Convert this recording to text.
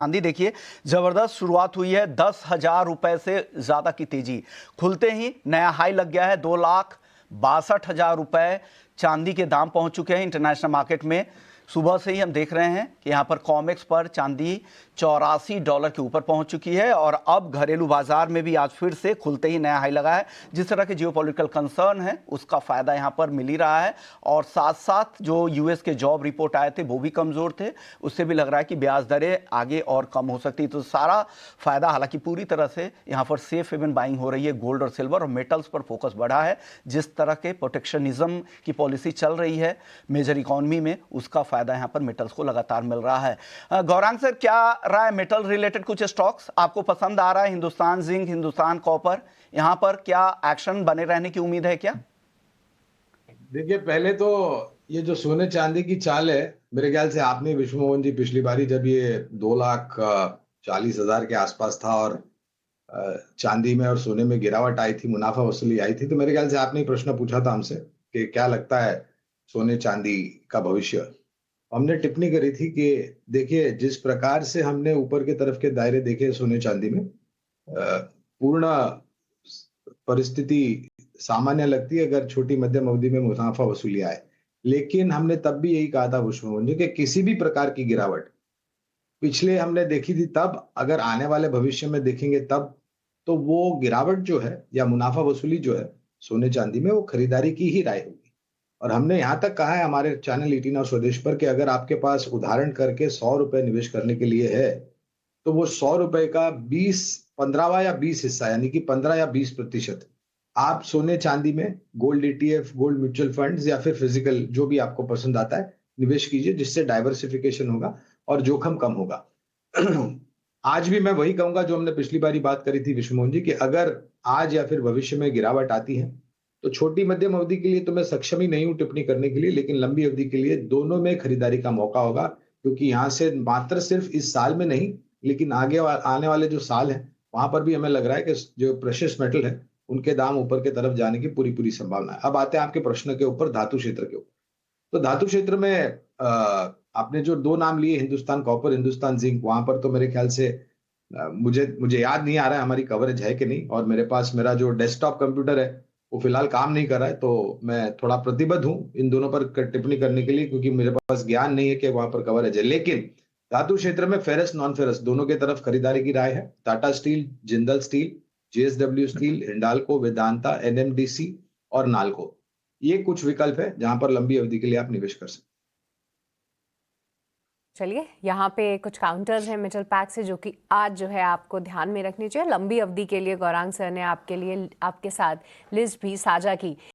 चांदी देखिए, जबरदस्त शुरुआत हुई है। 10,000 रुपए से ज्यादा की तेजी, खुलते ही नया हाई लग गया है। 2,62,000 रुपए चांदी के दाम पहुंच चुके हैं इंटरनेशनल मार्केट में। सुबह से ही हम देख रहे हैं कि यहां पर कॉमेक्स पर चांदी $84 के ऊपर पहुंच चुकी है और अब घरेलू बाजार में भी आज फिर से खुलते ही नया हाई लगा है। जिस तरह के जियोपॉलिटिकल कंसर्न है उसका फायदा यहां पर मिल ही रहा है और साथ साथ जो यूएस के जॉब रिपोर्ट आए थे वो भी कमजोर थे, उससे भी लग रहा है कि ब्याज दरें आगे और कम हो सकती। तो सारा फायदा, हालांकि पूरी तरह से यहां पर सेफ हेवन बाइंग हो रही है। गोल्ड और सिल्वर और मेटल्स पर फोकस बढ़ा है। जिस तरह के प्रोटेक्शनिज्म की पॉलिसी चल रही है मेजर इकोनॉमी में, उसका फायदा यहां पर मेटल्स को लगातार मिल रहा है। गौरांग सर, क्या रहा है मेटल रिलेटेड कुछ स्टॉक्स आपको पसंद आ रहा है? हिंदुस्तान जिंक, हिंदुस्तान कॉपर, यहां पर क्या एक्शन बने रहने की उम्मीद है क्या? देखिए, पहले तो ये जो सोने चांदी की चाल है, मेरे ख्याल से आपने विश्व मोहन जी पिछली बारी जब ये 2,40,000 के आसपास था और चांदी में और सोने में गिरावट आई थी, मुनाफा वसूली आई थी, तो मेरे ख्याल से आपने ही प्रश्न पूछा था हमसे कि क्या लगता है सोने चांदी का भविष्य। हमने टिप्पणी करी थी कि देखिए, जिस प्रकार से हमने ऊपर के तरफ के दायरे देखे सोने चांदी में, पूर्ण परिस्थिति सामान्य लगती है अगर छोटी मध्यम अवधि में मुनाफा वसूली आए। लेकिन हमने तब भी यही कहा था विश्व मोहन जी कि किसी भी प्रकार की गिरावट पिछले हमने देखी थी तब, अगर आने वाले भविष्य में देखेंगे तब, तो वो गिरावट जो है या मुनाफा वसूली जो है सोने चांदी में, वो खरीदारी की ही राय होगी। और हमने यहाँ तक कहा है हमारे चैनल 18 और स्वदेश पर कि अगर आपके पास उदाहरण करके ₹100 निवेश करने के लिए है, तो वो ₹100 का 20 15वां या 20 हिस्सा यानी कि 15 या 20% आप सोने चांदी में gold ETF, gold mutual funds या फिर फिजिकल जो भी आपको पसंद आता है, निवेश कीजिए, जिससे डाइवर्सिफिकेशन होगा और जोखिम कम होगा। आज भी मैं वही कहूंगा जो हमने पिछली बारी बात करी थी विश्व मोहन जी, कि अगर आज या फिर भविष्य में गिरावट आती है, तो छोटी मध्यम अवधि के लिए तो मैं सक्षम ही नहीं हूं टिप्पणी करने के लिए, लेकिन लंबी अवधि के लिए दोनों में खरीदारी का मौका होगा। क्योंकि यहाँ से मात्र सिर्फ इस साल में नहीं, लेकिन आने वाले जो साल है, वहां पर भी हमें लग रहा है कि जो प्रेशियस मेटल है, उनके दाम ऊपर की तरफ जाने की पूरी पूरी संभावना है। अब आते हैं आपके प्रश्न के ऊपर, धातु क्षेत्र के ऊपर। तो धातु क्षेत्र में आपने जो दो नाम लिए, हिंदुस्तान कॉपर, हिंदुस्तान जिंक, वहां पर तो मेरे ख्याल से मुझे मुझे याद नहीं आ रहा है हमारी कवरेज है कि नहीं, और मेरे पास मेरा जो डेस्कटॉप कंप्यूटर है वो फिलहाल काम नहीं कर रहा है, तो मैं थोड़ा प्रतिबद्ध हूँ इन दोनों पर टिप्पणी करने के लिए, क्योंकि मेरे पास ज्ञान नहीं है कि वहां पर कवरेज है। लेकिन धातु क्षेत्र में फेरस नॉन फेरस दोनों की तरफ खरीदारी की राय है। Tata steel, Jindal steel, JSW steel, Hindalco, Vedanta, NMDC और नाल्को, ये कुछ विकल्प है जहां पर लंबी अवधि के लिए आप निवेश कर सकते हैं। चलिए, यहाँ पे कुछ काउंटर्स हैं मेटल पैक से जो कि आज जो है आपको ध्यान में रखनी चाहिए। लंबी अवधि के लिए गौरांग सर ने आपके लिए आपके साथ लिस्ट भी साझा की।